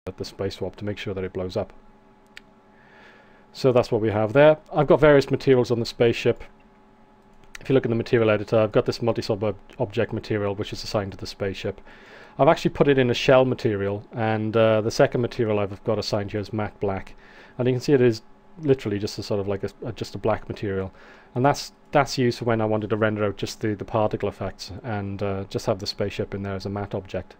the space swap to make sure that it blows up. So that's what we have there. I've got various materials on the spaceship. If you look in the material editor, I've got this multi-sub object material which is assigned to the spaceship. I've actually put it in a shell material, and the second material I've got assigned here is matte black, and you can see it is literally just a sort of like just a black material, and that's used for when I wanted to render out just the particle effects and just have the spaceship in there as a matte object.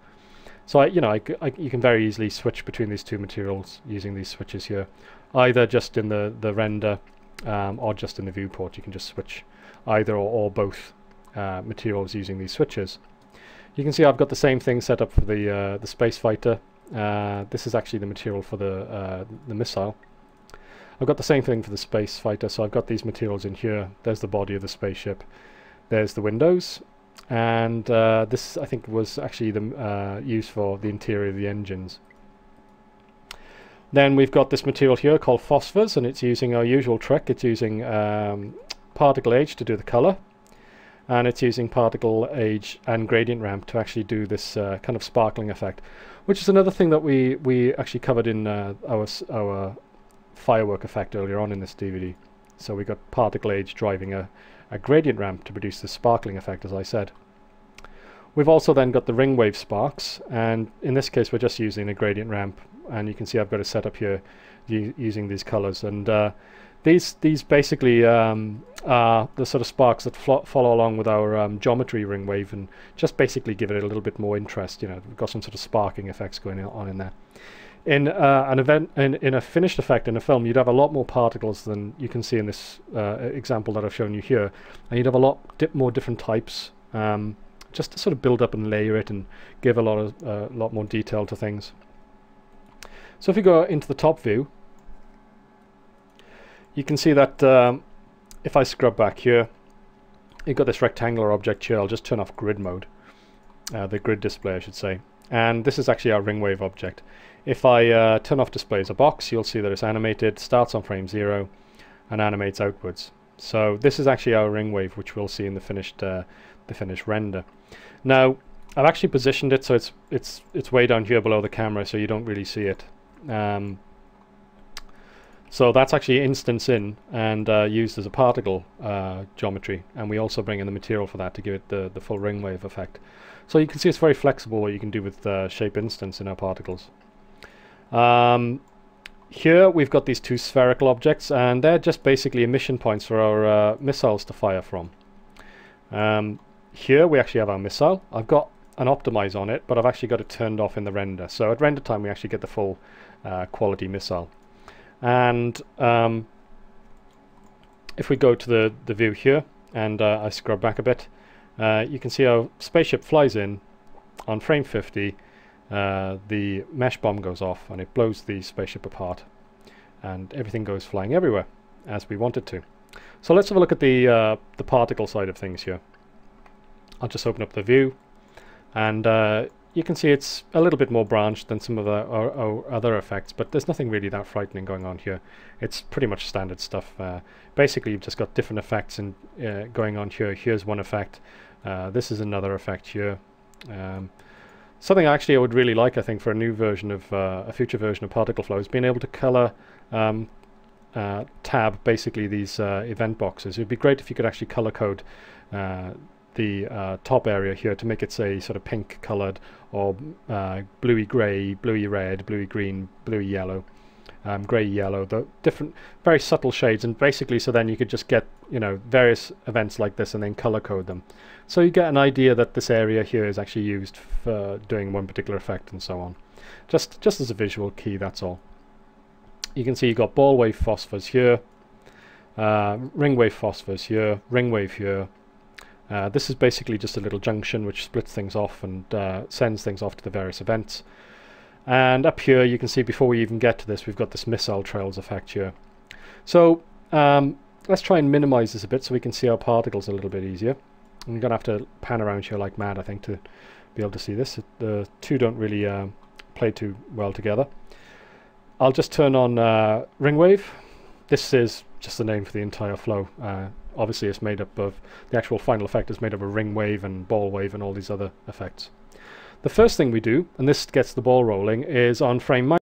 So you can very easily switch between these two materials using these switches here, either just in the render or just in the viewport. You can just switch either or both materials using these switches. You can see I've got the same thing set up for the space fighter. This is actually the material for the missile. I've got the same thing for the space fighter, so I've got these materials in here. There's the body of the spaceship. There's the windows, and this I think was actually used for the interior of the engines. Then we've got this material here called phosphors, and it's using our usual trick. It's using particle age to do the color, and it's using particle age and gradient ramp to actually do this kind of sparkling effect, which is another thing that we actually covered in our firework effect earlier on in this DVD. So we got particle age driving a gradient ramp to produce the sparkling effect, as I said. We've also then got the Ringwave sparks, and in this case we're just using a gradient ramp, and you can see I've got it set up here using these colors, and these basically are the sort of sparks that follow along with our geometry Ringwave, and just basically give it a little bit more interest. You know, we've got some sort of sparking effects going on in there. In in a finished effect in a film, you'd have a lot more particles than you can see in this example that I've shown you here, and you'd have a lot more different types, just to sort of build up and layer it and give a lot more detail to things. So if you go into the top view, you can see that if I scrub back here, you've got this rectangular object here. I'll just turn off grid mode, the grid display I should say, and this is actually our Ringwave object. If I turn off display as a box, you'll see that it's animated, starts on frame 0 and animates outwards. So this is actually our Ringwave, which we'll see in the finished render. Now I've actually positioned it so it's way down here below the camera, so you don't really see it. So that's actually instance in and used as a particle geometry, and we also bring in the material for that to give it the full Ringwave effect. So you can see it's very flexible what you can do with shape instance in our particles. Here we've got these two spherical objects, and they're just basically emission points for our missiles to fire from. Here we actually have our missile. I've got an optimize on it, but I've actually got it turned off in the render. So at render time we actually get the full quality missile. And if we go to the view here and I scrub back a bit, you can see our spaceship flies in on frame 50. The mesh bomb goes off and it blows the spaceship apart, and everything goes flying everywhere as we want it to. So let's have a look at the particle side of things here. I'll just open up the view, and you can see it's a little bit more branched than some of our other effects, but there's nothing really that frightening going on here. It's pretty much standard stuff. Basically you've just got different effects going on here. Here's one effect, this is another effect here. Something actually I would really like, I think, for a new version of a future version of Particle Flow is being able to color tab basically these event boxes. It would be great if you could actually color code the top area here to make it say sort of pink colored, or bluey gray, bluey red, bluey green, bluey yellow, grey yellow, the different very subtle shades, and basically so then you could just get, you know, various events like this and then color code them, so you get an idea that this area here is actually used for doing one particular effect and so on, just as a visual key, that's all. You can see you've got ball wave phosphors here, ring wave phosphors here, ring wave here. This is basically just a little junction which splits things off and sends things off to the various events. And up here you can see, before we even get to this, we've got this missile trails effect here. So let's try and minimize this a bit so we can see our particles a little bit easier. I'm going to have to pan around here like mad, I think, to be able to see this. The two don't really play too well together. I'll just turn on Ringwave. This is just the name for the entire flow. Obviously it's made up of, the actual final effect is made up of ring wave and ball wave and all these other effects. The first thing we do, and this gets the ball rolling, is on frame